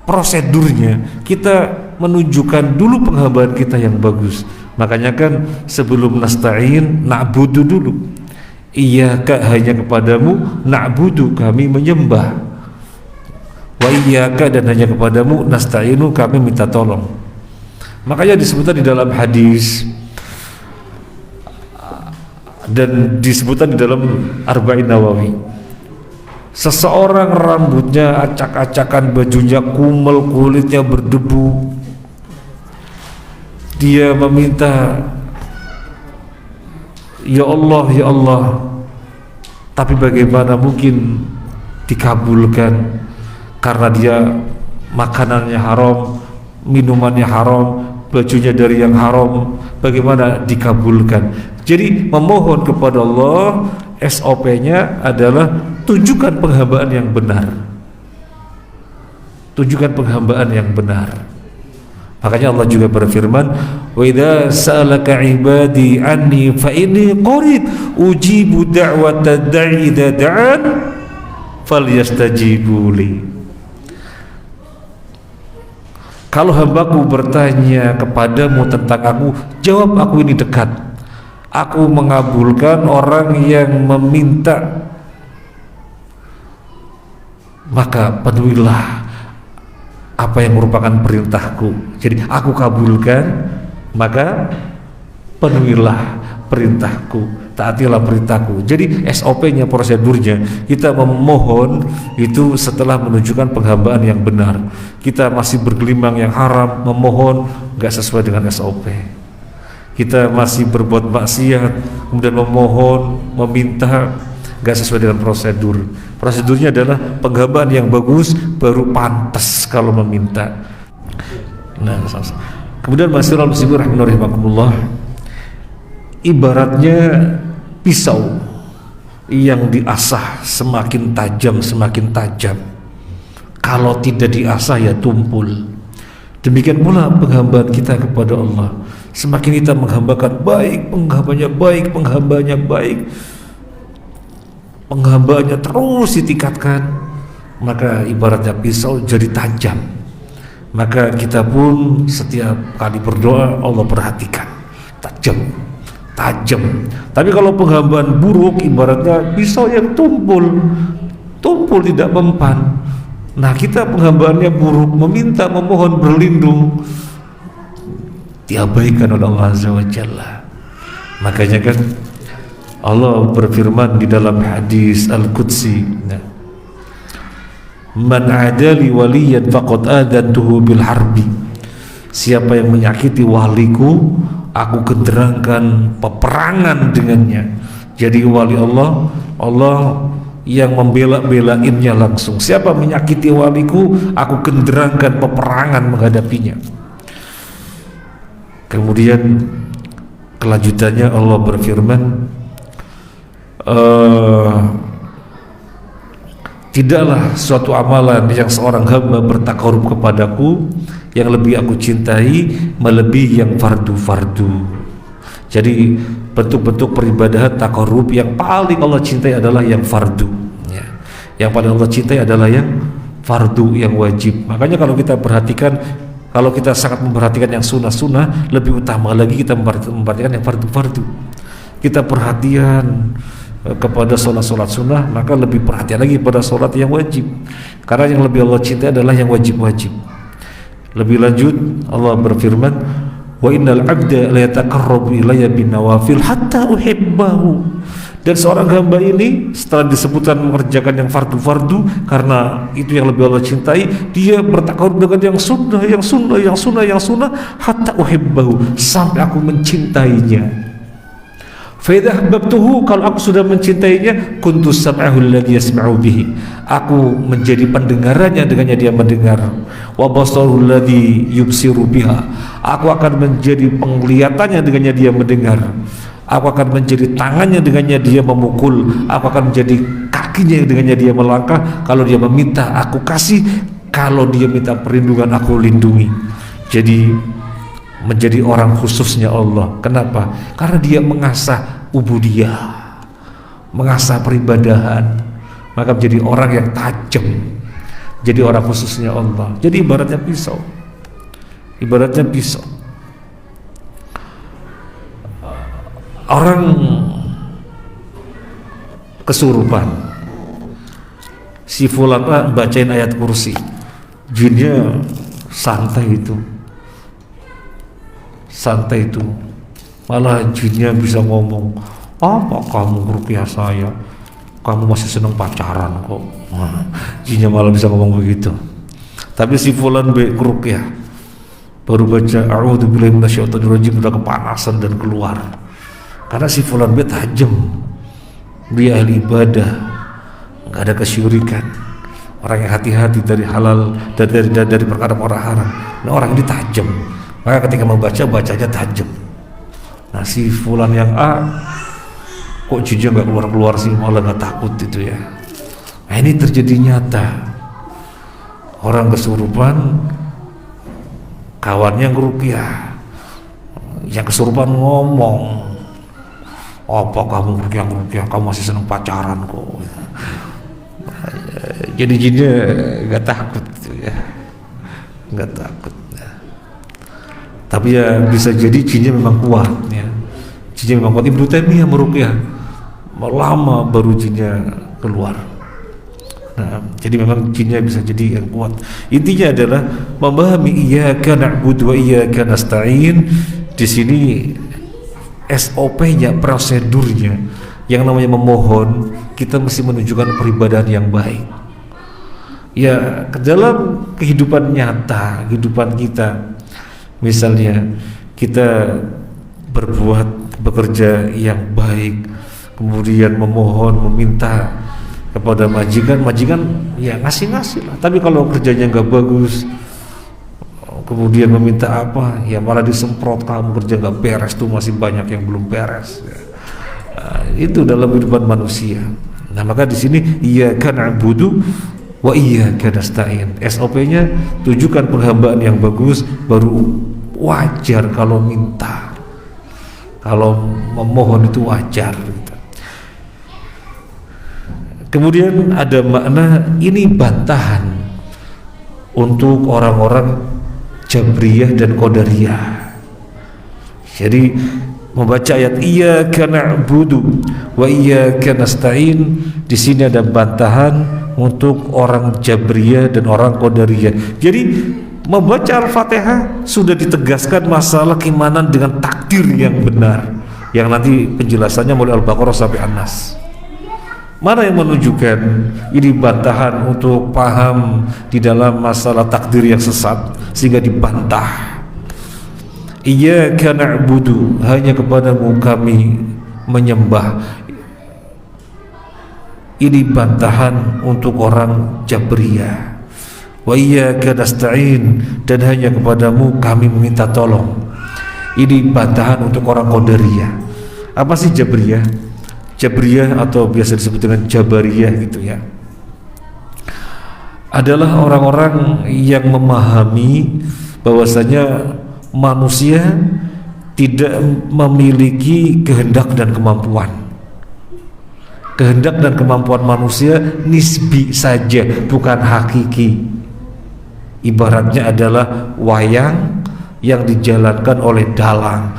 prosedurnya, kita menunjukkan dulu penghambaan kita yang bagus. Makanya kan sebelum nasta'in, na'budu dulu. Iyyaka, hanya kepadamu, na'budu, kami menyembah. Wa iyyaka, dan hanya kepadamu, nasta'inu, kami minta tolong. Makanya disebutkan di dalam hadis dan disebutkan di dalam Arba'in Nawawi, seseorang rambutnya acak-acakan, bajunya kumel, kulitnya berdebu, dia meminta, ya Allah, ya Allah, tapi bagaimana mungkin dikabulkan? Karena dia makanannya haram, minumannya haram, bajunya dari yang haram, bagaimana dikabulkan? Jadi memohon kepada Allah, SOP-nya adalah tunjukkan penghambaan yang benar. Tunjukkan penghambaan yang benar. Makanya Allah juga berfirman, wa idza sa'alaka 'ibadi anni fa inni qarib ujibu da'watad da'i idza da'an falyastajibu li. Kalau hambaku bertanya kepadamu tentang aku, jawab, aku ini dekat. Aku mengabulkan orang yang meminta, maka penuhilah apa yang merupakan perintahku. Jadi aku kabulkan, maka penuhilah perintahku, taatilah perintahku. Jadi SOP-nya, prosedurnya, kita memohon itu setelah menunjukkan penghambaan yang benar. Kita masih bergelimang yang haram, memohon gak sesuai dengan SOP. Kita masih berbuat maksiat, kemudian memohon, meminta, gak sesuai dengan prosedur. Prosedurnya adalah penghambaan yang bagus, baru pantas kalau meminta. Nah, kemudian Masyiral Muslimin rahimakumullah, ibaratnya pisau yang diasah semakin tajam, semakin tajam. Kalau tidak diasah ya tumpul. Demikian pula penghambaan kita kepada Allah. Semakin kita menghambakan baik, penghambanya baik, penghambaannya terus ditingkatkan, maka ibaratnya pisau jadi tajam. Maka kita pun setiap kali berdoa Allah perhatikan, tajam. Tapi kalau penghambaan buruk, ibaratnya pisau yang tumpul tidak mempan. Nah, kita penghambaannya buruk, meminta, memohon, berlindung, diabaikan oleh Allah Azza wa Jalla. Makanya kan Allah berfirman di dalam hadis Al-Qudsi, man adali waliyan faqad adantuhu bil harbi. Siapa yang menyakiti waliku, aku genderangkan peperangan dengannya. Jadi wali Allah, Allah yang membela-belainnya langsung. Siapa menyakiti waliku, aku genderangkan peperangan menghadapinya. Kemudian kelanjutannya Allah berfirman, tidaklah suatu amalan yang seorang hamba bertakarub kepadaku yang lebih aku cintai melebihi yang fardu-fardu. Jadi bentuk-bentuk peribadahan taqarrub yang paling Allah cintai adalah yang fardu ya. Yang paling Allah cintai adalah yang fardu, yang wajib. Makanya kalau kita perhatikan, kalau kita sangat memperhatikan yang sunnah-sunnah, lebih utama lagi kita memperhatikan yang fardu-fardu. Kita perhatian kepada sholat-sholat sunnah, maka lebih perhatian lagi pada sholat yang wajib, karena yang lebih Allah cintai adalah yang wajib-wajib. Lebih lanjut Allah berfirman, wa innal abda la yataqarrabu ilayya bin nawafil hatta uhibbahu. Dan seorang hamba ini setelah disebutkan mengerjakan yang fardu-fardu, karena itu yang lebih Allah cintai, dia bertakarub dengan yang sunnah, yang sunnah, yang sunnah, yang sunnah, hatta uhibbahu, sampai aku mencintainya. Fa idza ahbabtuhu, kalau aku sudah mencintainya, kuntu sam'ahu alladhi yasma'u bihi, aku menjadi pendengarannya, dengannya dia mendengar. Wa basaruhu alladhi yubsiru biha, aku akan menjadi penglihatannya, dengannya dia mendengar. Aku akan menjadi tangannya, dengannya dia memukul. Aku akan menjadi kakinya, dengannya dia melangkah. Kalau dia meminta, aku kasih. Kalau dia minta perlindungan, aku lindungi. Jadi menjadi orang khususnya Allah. Kenapa? Karena dia mengasah ubudiyah, mengasah peribadahan, maka menjadi orang yang tajam, jadi orang khususnya Allah. Jadi ibaratnya pisau, ibaratnya pisau. Orang kesurupan, si fulan bacain ayat kursi, jinnya santai itu, malah jinnya bisa ngomong, apa kamu ruqyah saya, kamu masih seneng pacaran kok. Jinnya malah bisa ngomong begitu. Tapi si fulan ruqyah baru baca a'udzubillahi minasyaitonirrajim, udah kepanasan dan keluar. Karena si fulan tajam, dia ahli ibadah, nggak ada kesyirikan, orang yang hati-hati dari halal dan dari perkara-perkara haram. Nah, orang ini tajam, maka ketika membaca, bacanya tajam. Nah, si fulan yang A kok jinnya nggak keluar-keluar sih, malah nggak takut itu ya. Nah, ini terjadi nyata. Orang kesurupan, kawannya ngeruqyah, yang kesurupan ngomong, apa kamu ruqyah, kamu masih seneng pacaran kok. Jadi jinnya nggak takut ya, nggak takut. Tapi ya bisa jadi jinnya memang kuat ya. Jinnya memang kuat. Ibnu Taimiyah meruqyah lama baru jinnya keluar. Nah, jadi memang jinnya bisa jadi yang kuat. Intinya adalah memahami iyyaka na'budu wa iyyaka nasta'in. Di sini SOP-nya, prosedurnya, yang namanya memohon, kita mesti menunjukkan peribadahan yang baik. Ya, ke dalam kehidupan nyata, kehidupan kita, misalnya kita bekerja yang baik, kemudian memohon, meminta kepada majikan ya ngasih lah. Tapi kalau kerjanya nggak bagus, kemudian meminta apa, ya malah disemprot, kamu kerja nggak beres tuh, masih banyak yang belum beres. Itu dalam kehidupan manusia. Nah, maka di sini iyyaka na'budu wa iyyaka nasta'in. SOP-nya tunjukkan penghambaan yang bagus, baru wajar kalau minta, kalau memohon itu wajar gitu. Kemudian ada makna ini bantahan untuk orang-orang Jabriyah dan Qadariyah. Jadi membaca ayat iyyaka na'budu wa iyyaka nasta'in, di sini ada bantahan untuk orang Jabriyah dan orang Qadariyah. Jadi membaca Al-Fatihah sudah ditegaskan masalah keimanan dengan takdir yang benar, yang nanti penjelasannya mulai Al-Baqarah sampai An-Nas. Mana yang menunjukkan ini bantahan untuk paham di dalam masalah takdir yang sesat, sehingga dibantah. Iyyaka na'budu, hanya kepadamu kami menyembah. Ini bantahan untuk orang Jabriyah. Wa iyyaka nasta'in, dan hanya kepadamu kami meminta tolong. Ini bantahan untuk orang Qadariyah. Apa sih Jabriyah? Jabriyah atau biasa disebut dengan Jabariyah gitu ya, adalah orang-orang yang memahami bahwasanya manusia tidak memiliki kehendak dan kemampuan. Kehendak dan kemampuan manusia nisbi saja, bukan hakiki. Ibaratnya adalah wayang yang dijalankan oleh dalang.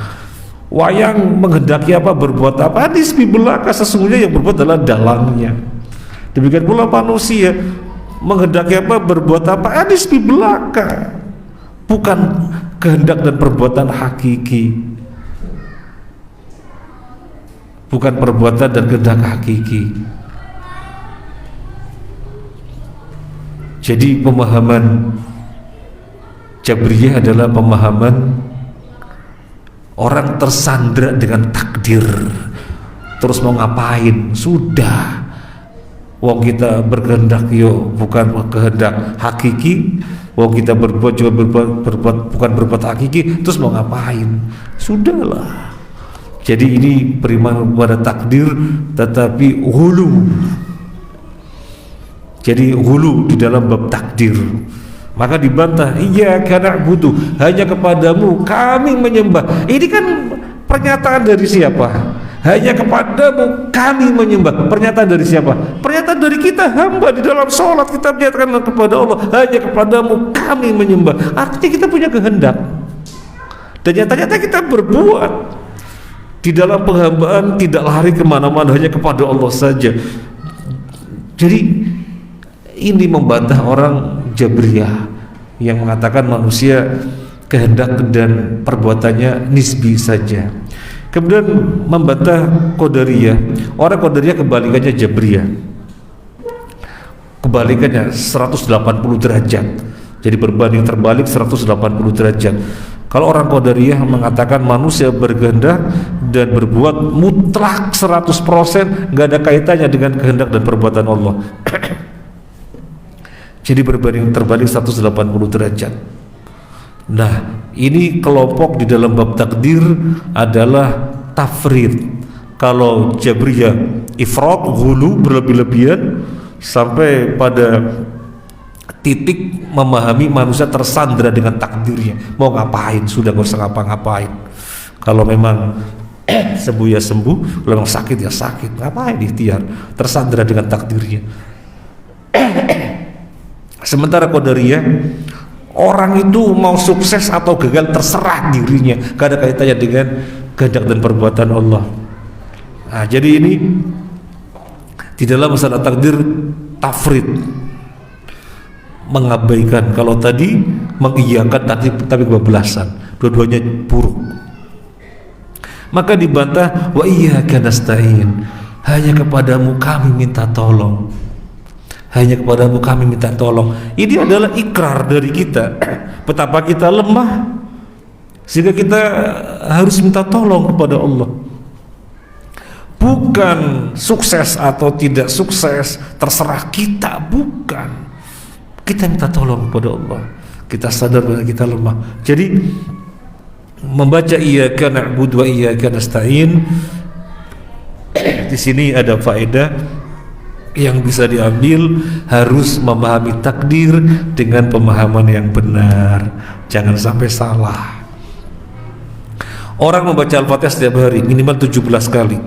Wayang menghendaki apa, berbuat apa, nisbi belaka, sesungguhnya yang berbuat adalah dalangnya. Demikian pula manusia menghendaki apa, berbuat apa, nisbi belaka, bukan kehendak dan perbuatan hakiki, bukan perbuatan dan kehendak hakiki. Jadi pemahaman Jabriyah adalah pemahaman orang tersandra dengan takdir, terus mau ngapain, sudah wong kita berkehendak yo bukan kehendak hakiki, wong kita berbuat juga berbuat bukan berbuat hakiki, terus mau ngapain, sudahlah. Jadi ini beriman kepada takdir tetapi hulu. Jadi hulu di dalam bab takdir. Maka dibantah, iyyaka na'budu, hanya kepadamu kami menyembah. Ini kan pernyataan dari siapa? Hanya kepadamu kami menyembah. Pernyataan dari siapa? Pernyataan dari kita hamba di dalam sholat. Kita menyatakan kepada Allah, hanya kepadamu kami menyembah. Artinya kita punya kehendak, dan nyata-nyata kita berbuat di dalam penghambaan, tidak lari kemana-mana, hanya kepada Allah saja. Jadi ini membantah orang Jabriyah yang mengatakan manusia kehendak dan perbuatannya nisbi saja. Kemudian membantah Qadariyah. Orang Qadariyah kebalikannya Jabriyah, kebalikannya 180 derajat. Jadi berbanding terbalik 180 derajat. Kalau orang Qadariyah mengatakan manusia berkehendak dan berbuat mutlak 100%, nggak ada kaitannya dengan kehendak dan perbuatan Allah. Jadi berbanding terbalik 180 derajat. Nah, ini kelompok di dalam bab takdir adalah tafrid. Kalau Jabriyah ifrat, ghulu, berlebih-lebihan sampai pada titik memahami manusia tersandra dengan takdirnya. Mau ngapain, sudah gak usah ngapa-ngapain. Kalau memang sembuh ya sembuh, kalau memang sakit ya sakit, ngapain ikhtiar, tersandra dengan takdirnya. Sementara Qadariyah, orang itu mau sukses atau gagal terserah dirinya, gak ada kaitannya dengan kehendak dan perbuatan Allah. Nah, jadi ini di dalam masalah takdir tafrid, mengabaikan. Kalau tadi mengiyakan tapi kebablasan, dua-duanya buruk. Maka dibantah, wa iyyaka nasta'in, hanya kepadamu kami minta tolong. Hanya kepadamu kami minta tolong. Ini adalah ikrar dari kita betapa kita lemah, sehingga kita harus minta tolong kepada Allah. Bukan sukses atau tidak sukses terserah kita, bukan. Kita minta tolong kepada Allah. Kita sadar bahwa kita lemah. Jadi membaca iyyaka na'budu wa iyyaka nasta'in, di sini ada faedah yang bisa diambil, harus memahami takdir dengan pemahaman yang benar, jangan sampai salah. Orang membaca Al-Fatihah setiap hari minimal 17 kali.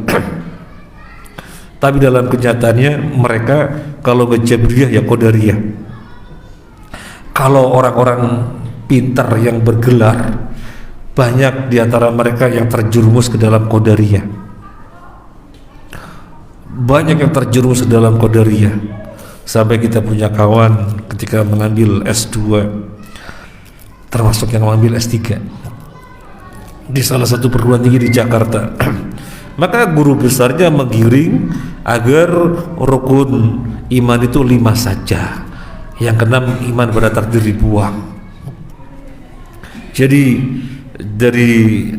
Tapi dalam kenyataannya mereka kalau ke Jabriyah ya Qadariyah. Kalau orang-orang pintar yang bergelar, banyak diantara mereka yang terjerumus ke dalam Qadariyah. Banyak yang terjerumus dalam Qadariyah. Sampai kita punya kawan ketika mengambil S2, termasuk yang mengambil S3 di salah satu perguruan tinggi di Jakarta. Maka guru besarnya menggiring agar rukun iman itu 5 saja, yang keenam iman pada takdir dibuang. Jadi dari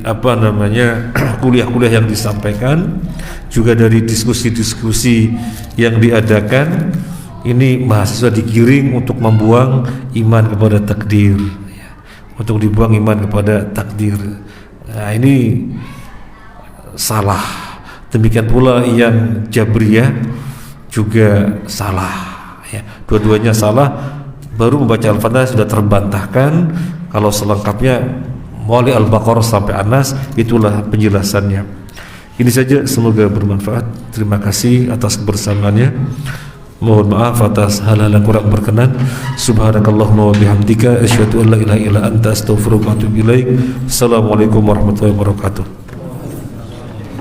kuliah-kuliah yang disampaikan, juga dari diskusi-diskusi yang diadakan, ini mahasiswa digiring untuk membuang iman kepada takdir, untuk dibuang iman kepada takdir. Nah, ini salah. Demikian pula yang Jabriyah juga salah, ya. Dua-duanya salah. Baru membaca Al-Fatihah sudah terbantahkan. Kalau selengkapnya mulai Al-Baqarah sampai An-Nas, itulah penjelasannya. Ini saja, semoga bermanfaat. Terima kasih atas kebersamaannya. Mohon maaf atas hal-hal yang kurang berkenan. Subhanakallahumma wa bihamdika asyhadu an la ilaha illa anta astaghfiruka wa atubu ilaik. Assalamualaikum warahmatullahi wabarakatuh.